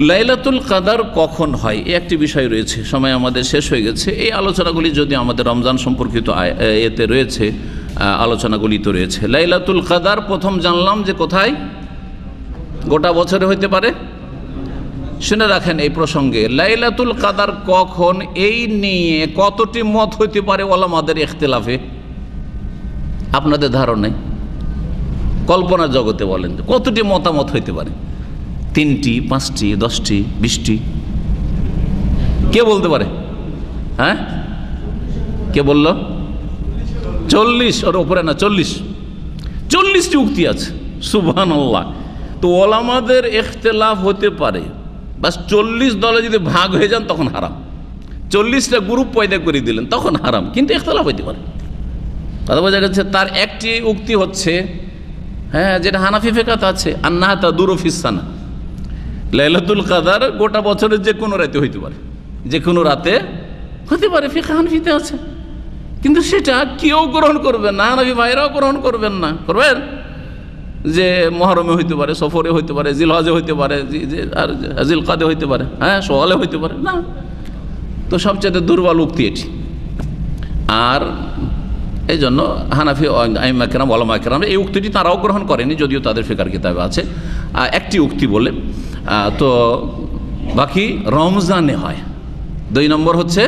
লাইলাতুল কদর কখন হয় এই একটি বিষয় রয়েছে, সময় আমাদের শেষ হয়ে গেছে। এই আলোচনাগুলি যদি আমাদের রমজান সম্পর্কিত এতে রয়েছে, আলোচনাগুলি তো রয়েছে। লাইলাতুল কদর প্রথম জানলাম যে কোথায়, গোটা বছরে হইতে পারে। শুনে রাখেন এই প্রসঙ্গে, লাইলাতুল কদর কখন এই নিয়ে কতটি মত হইতে পারে ওলামাদের ইখতিলাফে, আপনাদের ধারণায় কল্পনার জগতে বলেন কতটি মতামত হইতে পারে? 3টি, 5টি, 10টি, 20টি? কে বলতে পারে? হ্যাঁ, কে বলল? 40, ওর উপরে না, 40টি উক্তি আছে। সুবহানাল্লাহ। তো ওলামাদের ইখতিলাফ হতে পারে, বাস 40 দলে যদি ভাগ হয়ে যান তখন হারাম। 40টা গ্রুপ পয়দা করে দিলেন তখন হারাম, কিন্তু ইখতিলাফ হইতে পারে। কথা বোঝা গেছে? তার একটি উক্তি হচ্ছে, হ্যাঁ, যেটা হানাফি ফিকাতে আছে, আন্নাহা তাদুরু ফিস সানা, লাইলাতুল কদর গোটা বছরের যে কোনো রাতে হইতে পারে, যে কোনো রাতে হতে পারে। ফিকহ হানাফিতে আছে, কিন্তু সেটা কেউ গ্রহণ করবেন না, হানাফি ভাইরাও গ্রহণ করবেন না। করবেন যে মুহরমে হইতে পারে, সফরে হইতে পারে, জিলহজে হইতে পারে, আর জিলকাদে হইতে পারে, হ্যাঁ, সোয়ালে হইতে পারে না। তো সবচেয়ে দুর্বল উক্তি এটি। আর এই জন্য হানাফি আইম্মা কেরাম, ওলামা কেরাম এই উক্তিটি তারাও গ্রহণ করেনি, যদিও তাদের ফিকার কিতাবে আছে একটি উক্তি বলে। তো বাকি রমজানে হয়। 2 নম্বর হচ্ছে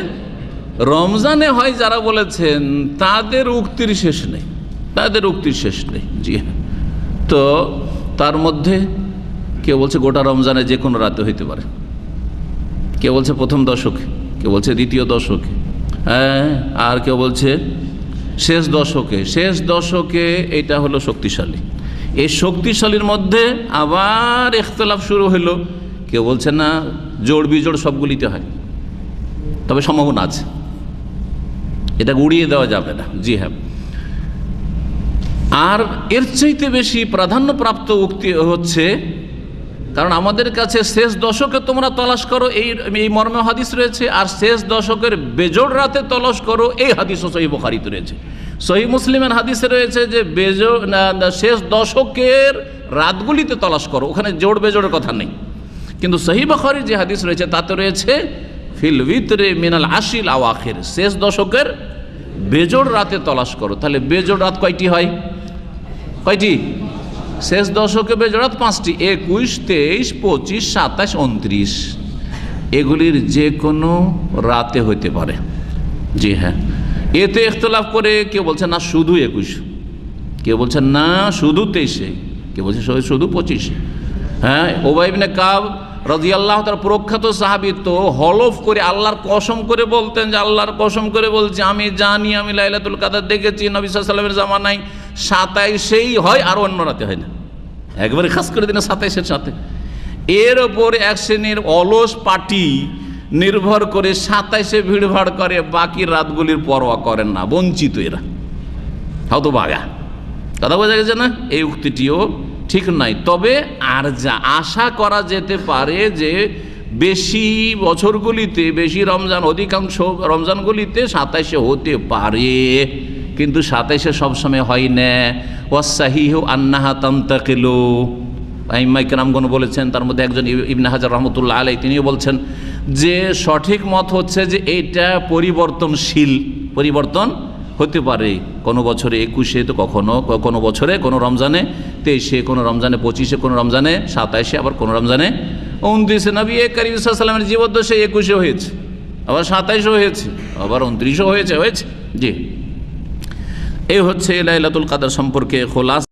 রমজানে হয় যারা বলেছেন তাদের উক্তির শেষ নেই, তাদের উক্তির শেষ নেই। জি হ্যাঁ। তো তার মধ্যে কেউ বলছে গোটা রমজানে যে কোনো রাতে হইতে পারে, কেউ বলছে প্রথম দশকে, কেউ বলছে দ্বিতীয় দশকে, হ্যাঁ, আর কেউ বলছে শেষ দশকে। শেষ দশকে এটা হলো শক্তিশালী। এই শক্তিশালীর মধ্যে আবার ইখতিলাফ শুরু হলো। কেউ বলছে না, জোড় বিজোড় সবগুলিতে হয়, তবে সম্ভাবনা আছে, এটা উড়িয়ে দেওয়া যাবে না। জি হ্যাঁ। আর এর চাইতে বেশি প্রাধান্যপ্রাপ্ত উক্তি হচ্ছে, কারণ আমাদের কাছে শেষ দশকে তোমরা তলাশ করো এই মর্মে হাদিস রয়েছে, আর শেষ দশকের বেজোড় রাতে তলাশ করো এই হাদিসও সহিহ বুখারীতে রয়েছে। সহিহ মুসলিমের হাদিসে রয়েছে যে শেষ দশকের রাতগুলিতে তলাশ করো, ওখানে জোড় বেজোড়ের কথা নেই। কিন্তু সহিহ বুখারীর যে হাদিস রয়েছে তাতে রয়েছে ফিল ভিতরে মিনাল আশিল আওয়াখির, শেষ দশকের বেজোড় রাতে তলাশ করো। তাহলে বেজোড় রাত কয়টি হয়? কয়টি? শেষ দশকে বেজোড় রাত 5টি, 21, 23, 25, 27, 29। এগুলির যে কোনো রাতে হইতে পারে। জি হ্যাঁ। এতে ইখতিলাফ করে কেউ বলছে না শুধু 21, কেউ বলছে না শুধু 23, কেউ বলছে শুধু 25। হ্যাঁ, উবাই ইবনে কাব রাদিয়াল্লাহু তাআলা প্রখ্যাত সাহাবী, তো হলফ করে আল্লাহর কসম করে বলতেন যে আল্লাহর কসম করে বলছি আমি জানি আমি লাইলাতুল কদর দেখেছি নবী সাল্লাল্লাহু আলাইহি ওয়াসাল্লামের জামানায় 27-এই হয়, আর অন্য রাতে হয় না, একবারে খাস করে দিন 27-এর সাথে। এর ওপর এক শ্রেণীর অলস পার্টি নির্ভর করে 27-এ ভিড়ভাড় করে, বাকি রাতগুলির পরোয়া করেন না, বঞ্চিত এরা, হয়তো বাগা। কথা বোঝা গেছে না? এই উক্তিটিও ঠিক নাই। তবে আর যা আশা করা যেতে পারে যে বেশি বছরগুলিতে, বেশি রমজান, অধিকাংশ রমজানগুলিতে 27-এ হতে পারে, কিন্তু 27-এ সবসময় হয় না। ওয়াসাহিহু আন্নাহা তান্তাকিলু, আইম্মা কেরামগণ বলেছেন, তার মধ্যে একজন ইবনে হাজার রহমতুল্লাহ আলাইহি তিনিও বলছেন যে সঠিক মত হচ্ছে যে এইটা পরিবর্তনশীল, পরিবর্তন হতে পারে। কোনো বছরে 21-এ, তো কোনো বছরে কোনো রমজানে 23-এ, কোনো রমজানে 25-এ, কোনো রমজানে 27-এ, আবার কোনো রমজানে 29-এ। নবী করিম সাল্লাল্লাহু আলাইহি ওয়াসাল্লামের জীবদ্দশায় 21-এ হয়েছে, আবার 27-এও হয়েছে, আবার 29-এও হয়েছে। জি, এই হচ্ছে লাইলাতুল কদর সম্পর্কে খোলাসা।